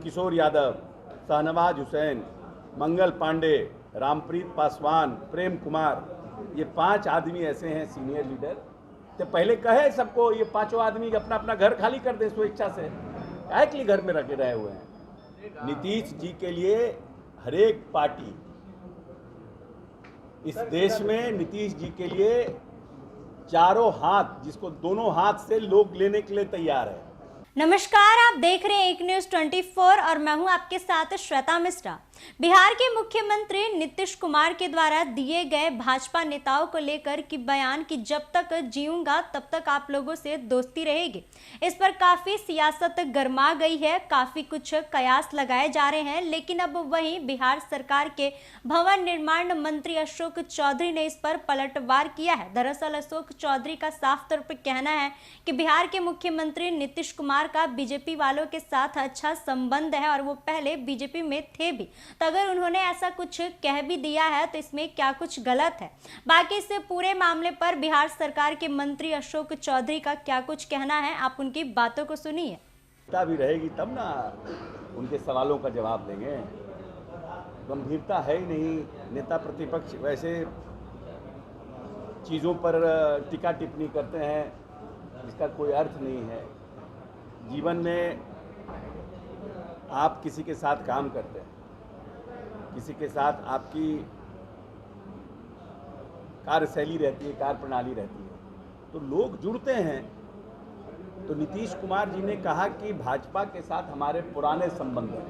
नंदकिशोर यादव, शाहनवाज हुसैन, मंगल पांडे, रामप्रीत पासवान, प्रेम कुमार, ये 5 आदमी ऐसे हैं सीनियर लीडर। तो पहले कहे सबको ये 5 आदमी अपना अपना घर खाली कर दें स्वेच्छा से, क्या के लिए घर में रखे रहे हुए हैं। नीतीश जी के लिए हर एक पार्टी इस देश में नीतीश जी के लिए चारों हाथ, जिसको दोनों हाथ से लोग लेने के लिए तैयार है। नमस्कार, आप देख रहे हैं एक न्यूज 24 और मैं हूं आपके साथ श्वेता मिश्रा। बिहार के मुख्यमंत्री नीतीश कुमार के द्वारा दिए गए भाजपा नेताओं को लेकर कि बयान कि जब तक जीऊंगा तब तक आप लोगों से दोस्ती रहेगी, इस पर काफी सियासत गर्मा गई है, काफी कुछ कयास लगाए जा रहे हैं। लेकिन अब वहीं बिहार सरकार के भवन निर्माण मंत्री अशोक चौधरी ने इस पर पलटवार किया है। दरअसल अशोक चौधरी का साफ तौर पर कहना है कि बिहार के मुख्यमंत्री नीतीश कुमार का बीजेपी वालों के साथ अच्छा संबंध है और वो पहले बीजेपी में थे भी, तो अगर उन्होंने ऐसा कुछ कह भी दिया है तो इसमें क्या कुछ गलत है। बाकी इस पूरे मामले पर बिहार सरकार के मंत्री अशोक चौधरी का क्या कुछ कहना है, आप उनकी बातों को सुनिए। भी रहेगी तब ना उनके सवालों का जवाब देंगे। गंभीरता है ही नहीं। नेता प्रतिपक्ष वैसे चीज़ों पर टीका टिप्पणी करते हैं, इसका कोई अर्थ नहीं है। जीवन में आप किसी के साथ काम करते हैं, किसी के साथ आपकी कार्यशैली रहती है, कार्य प्रणाली रहती है, तो लोग जुड़ते हैं। तो नीतीश कुमार जी ने कहा कि भाजपा के साथ हमारे पुराने संबंध हैं,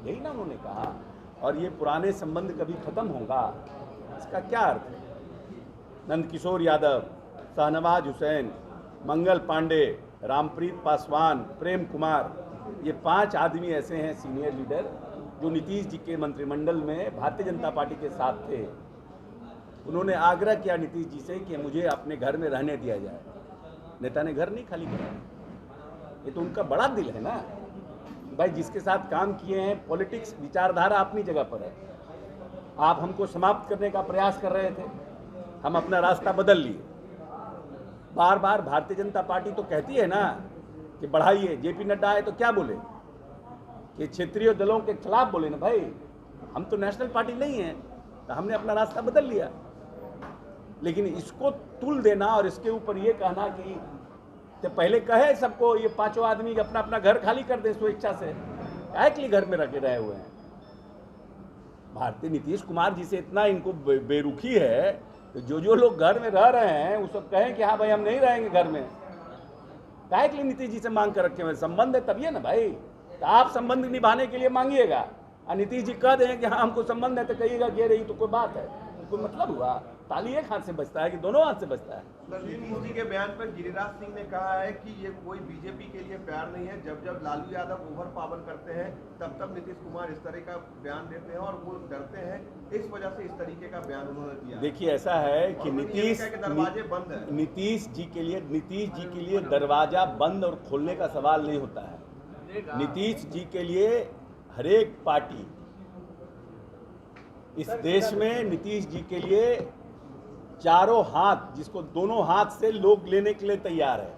यही ना उन्होंने कहा, और ये पुराने संबंध कभी खत्म होगा, इसका क्या अर्थ है। नंदकिशोर यादव, शाहनवाज हुसैन, मंगल पांडे, रामप्रीत पासवान, प्रेम कुमार, ये 5 आदमी ऐसे हैं सीनियर लीडर जो नीतीश जी के मंत्रिमंडल में भारतीय जनता पार्टी के साथ थे। उन्होंने आग्रह किया नीतीश जी से कि मुझे अपने घर में रहने दिया जाए। नेता ने घर नहीं खाली किया। ये तो उनका बड़ा दिल है ना भाई, जिसके साथ काम किए हैं। पॉलिटिक्स विचारधारा अपनी जगह पर है। आप हमको समाप्त करने का प्रयास कर रहे थे, हम अपना रास्ता बदल लिए। बार बार भारतीय जनता पार्टी तो कहती है ना कि बढ़ाइए। जेपी नड्डा आए तो क्या बोले कि क्षेत्रीय दलों के खिलाफ बोले ना भाई, हम तो नेशनल पार्टी नहीं है, तो हमने अपना रास्ता बदल लिया। लेकिन इसको तुल देना और इसके ऊपर ये कहना कि तो पहले कहे सबको ये 5 आदमी अपना अपना घर खाली कर दें स्वेच्छा से, क्या के लिए घर में रखे रहे हुए हैं। भारतीय नीतीश कुमार जी से इतना इनको बेरुखी है, तो जो लोग घर में रह रहे हैं वो सब कहें कि हाँ भाई हम नहीं रहेंगे घर में, क्या के लिए नीतीश जी से मांग कर रखे हुए। संबंध है तभी है ना भाई, तो आप संबंध निभाने के लिए मांगिएगा, और नीतीश जी कह दें कि हाँ हमको संबंध है तो कहिएगा कि रही तो कोई बात है, कोई मतलब हुआ। ताली एक हाथ से बजता है कि दोनों हाथ से बजता है। नीतीश जी के बयान पर गिरिराज सिंह ने कहा है कि ये कोई बीजेपी के लिए प्यार नहीं है। जब जब लालू यादव ओवर पावर करते हैं तब तब नीतीश कुमार इस तरह का बयान देते हैं और वो डरते हैं, इस वजह से इस तरीके का बयान उन्होंने दिया। देखिए ऐसा है कि दरवाजे बंद है। नीतीश जी के लिए दरवाजा बंद और खोलने का सवाल नहीं होता है। नीतीश जी के लिए हर एक पार्टी इस देश में नीतीश जी के लिए चारों हाथ, जिसको दोनों हाथ से लोग लेने के लिए तैयार है।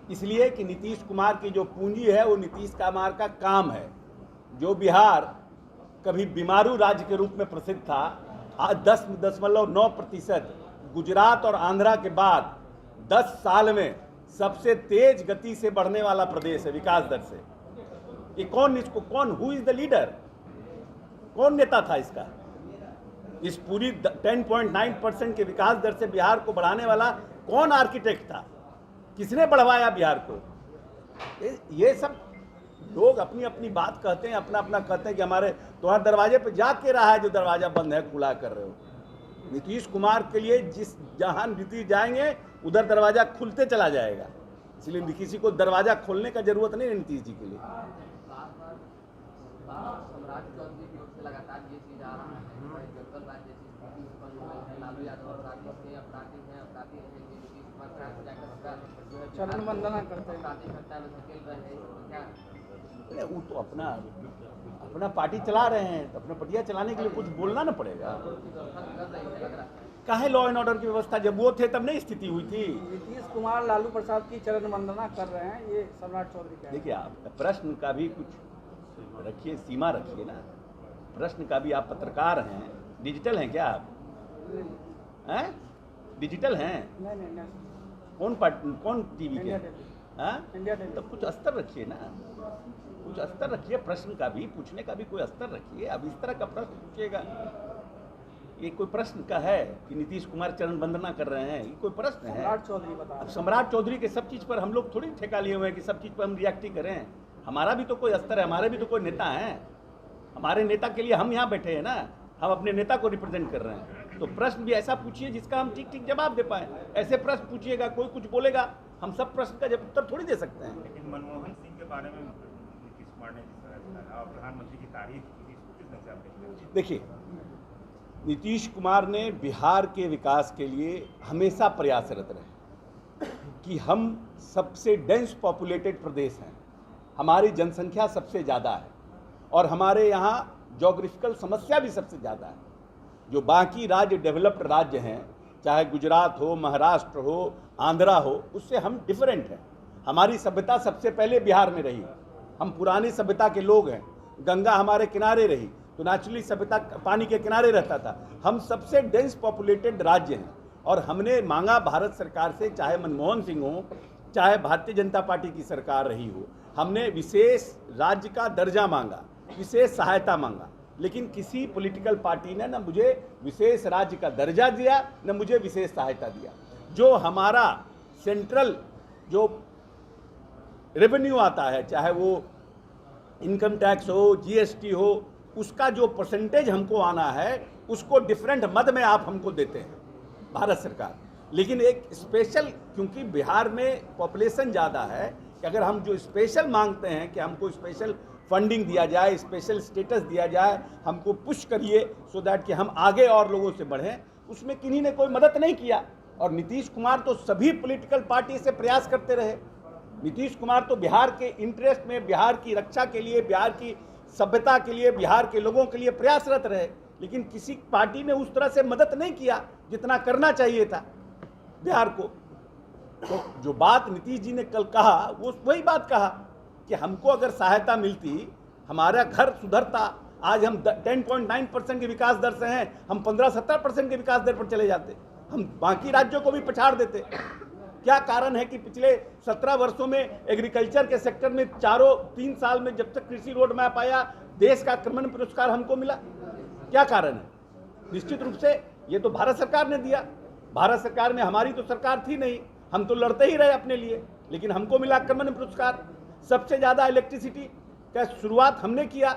इसलिए कि नीतीश कुमार की जो पूंजी है वो नीतीश कुमार का काम है। जो बिहार कभी बीमारू राज्य के रूप में प्रसिद्ध था, आज 10.9% गुजरात और आंध्रा के बाद 10 साल में सबसे तेज गति से बढ़ने वाला प्रदेश है विकास दर से। ये कौन हु इज द लीडर, कौन नेता था इसका? इस पूरी 10.9% के विकास दर से बिहार को बढ़ाने वाला कौन आर्किटेक्ट था? किसने बढ़वाया बिहार को? ये सब लोग अपनी अपनी बात कहते हैं, अपना अपना कहते हैं कि हमारे तुम्हारे दरवाजे पे जाके रहा है जो दरवाजा बंद है, खुला कर रहे हो। नीतीश कुमार के लिए जहां नीतीश जाएंगे उधर दरवाजा खुलते चला जाएगा। इसलिए किसी को दरवाजा खोलने का जरूरत नहीं है नीतीश जी के लिए। चरण वंदना करते हैं। वो तो अपना पार्टी चला रहे हैं, तो अपना पार्टियां चलाने के लिए कुछ बोलना ना पड़ेगा। काहे लॉ एंड ऑर्डर की व्यवस्था, जब वो थे तब नहीं स्थिति हुई थी। नीतीश कुमार लालू प्रसाद की चरण वंदना कर रहे हैं, ये सम्राट चौधरी का। देखिए आप प्रश्न का भी कुछ रखिए, सीमा रखिए ना। प्रश्न का भी, आप पत्रकार हैं, डिजिटल हैं क्या आप? हैं? डिजिटल हैं? नहीं कौन टीवी के? India tele. हाँ? India tele. तब कुछ अस्तर रखिए ना, कुछ अस्तर रखिए, प्रश्न का भी, पूछने का भी कोई अस्तर रखिए। अब इस तरह का प्रश्न पूछिएगा, ये कोई प्रश्न का है कि नीतीश कुमार चरण वंदना कर रहे हैं? ये कोई प्रश्न है? सम्राट चौधरी बता अब रहे सम्राट चौधरी के सब चीज़ पर हम लोग थोड़ी ठेका लिए हुए हैं कि सब चीज़ पर हम रिएक्ट ही करें। हमारा भी तो कोई अस्तर है, हमारे भी तो कोई नेता हैं। हमारे नेता के लिए हम यहाँ बैठे हैं ना, हम अपने नेता को रिप्रेजेंट कर रहे हैं। तो प्रश्न भी ऐसा पूछिए जिसका हम ठीक ठीक जवाब दे पाए। ऐसे प्रश्न पूछिएगा, कोई कुछ बोलेगा, हम सब प्रश्न का जब उत्तर थोड़ी दे सकते हैं। लेकिन मनमोहन सिंह के बारे में नीतीश कुमार ने जिस तरह कहा और प्रधानमंत्री की तारीफ की, किस ढंग से आप देखते हैं? देखिए, नीतीश कुमार ने बिहार के विकास के लिए हमेशा प्रयासरत रहे कि हम सबसे डेंस पॉपुलेटेड प्रदेश हैं, हमारी जनसंख्या सबसे ज़्यादा है और हमारे यहाँ जोग्राफिकल समस्या भी सबसे ज़्यादा है। जो बाकी राज्य डेवलप्ड राज्य हैं, चाहे गुजरात हो, महाराष्ट्र हो, आंध्रा हो, उससे हम डिफरेंट हैं। हमारी सभ्यता सबसे पहले बिहार में रही, हम पुरानी सभ्यता के लोग हैं। गंगा हमारे किनारे रही तो नेचुरली सभ्यता पानी के किनारे रहता था। हम सबसे डेंस पॉपुलेटेड राज्य हैं और हमने मांगा भारत सरकार से, चाहे मनमोहन सिंह हो, चाहे भारतीय जनता पार्टी की सरकार रही हो, हमने विशेष राज्य का दर्जा मांगा, विशेष सहायता मांगा। लेकिन किसी पॉलिटिकल पार्टी ने न मुझे विशेष राज्य का दर्जा दिया, न मुझे विशेष सहायता दिया। जो हमारा सेंट्रल जो रेवेन्यू आता है, चाहे वो इनकम टैक्स हो, जीएसटी हो, उसका जो परसेंटेज हमको आना है, उसको डिफरेंट मद में आप हमको देते हैं भारत सरकार। लेकिन एक स्पेशल, क्योंकि बिहार में पॉपुलेशन ज़्यादा है, कि अगर हम जो स्पेशल मांगते हैं कि हमको स्पेशल फंडिंग दिया जाए, स्पेशल स्टेटस दिया जाए, हमको पुश करिए सो दैट कि हम आगे और लोगों से बढ़ें, उसमें किन्हीं ने कोई मदद नहीं किया। और नीतीश कुमार तो सभी पॉलिटिकल पार्टी से प्रयास करते रहे। नीतीश कुमार तो बिहार के इंटरेस्ट में, बिहार की रक्षा के लिए, बिहार की सभ्यता के लिए, बिहार के लोगों के लिए प्रयासरत रहे। लेकिन किसी पार्टी ने उस तरह से मदद नहीं किया जितना करना चाहिए था बिहार को। तो जो बात नीतीश जी ने कल कहा, वो वही बात कहा कि हमको अगर सहायता मिलती, हमारा घर सुधरता। आज हम 10.9% के विकास दर से हैं, हम 15-17% के विकास दर पर चले जाते, हम बाकी राज्यों को भी पछाड़ देते। क्या कारण है कि पिछले 17 वर्षों में एग्रीकल्चर के सेक्टर में 3 साल में जब तक कृषि रोड मैप आया, देश का क्रमण पुरस्कार हमको मिला? क्या कारण है? निश्चित रूप से ये तो भारत सरकार ने दिया। भारत सरकार में हमारी तो सरकार थी नहीं, हम तो लड़ते ही रहे अपने लिए, लेकिन हमको मिला क्रमण पुरस्कार। सबसे ज़्यादा इलेक्ट्रिसिटी का शुरुआत हमने किया।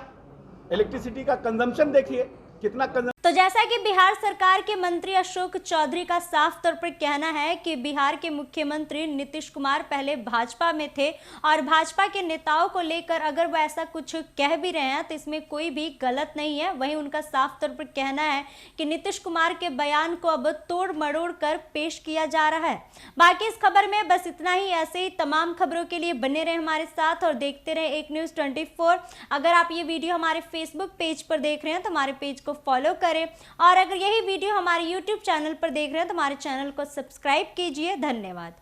इलेक्ट्रिसिटी का कंजम्पशन देखिए कितना तो जैसा कि बिहार सरकार के मंत्री अशोक चौधरी का साफ तौर पर कहना है कि बिहार के मुख्यमंत्री नीतीश कुमार पहले भाजपा में थे और भाजपा के नेताओं को लेकर अगर वो ऐसा कुछ कह भी रहे हैं तो इसमें कोई भी गलत नहीं है। वहीं उनका साफ तौर पर कहना है कि नीतीश कुमार के बयान को अब तोड़ मरोड़ कर पेश किया जा रहा है। बाकी इस खबर में बस इतना ही। ऐसे ही तमाम खबरों के लिए बने रहे हमारे साथ और देखते रहे एक न्यूज़ 24। अगर आप ये वीडियो हमारे फेसबुक पेज पर देख रहे हैं तो हमारे पेज को फॉलो करें और अगर यही वीडियो हमारे YouTube चैनल पर देख रहे हैं तो हमारे चैनल को सब्सक्राइब कीजिए। धन्यवाद।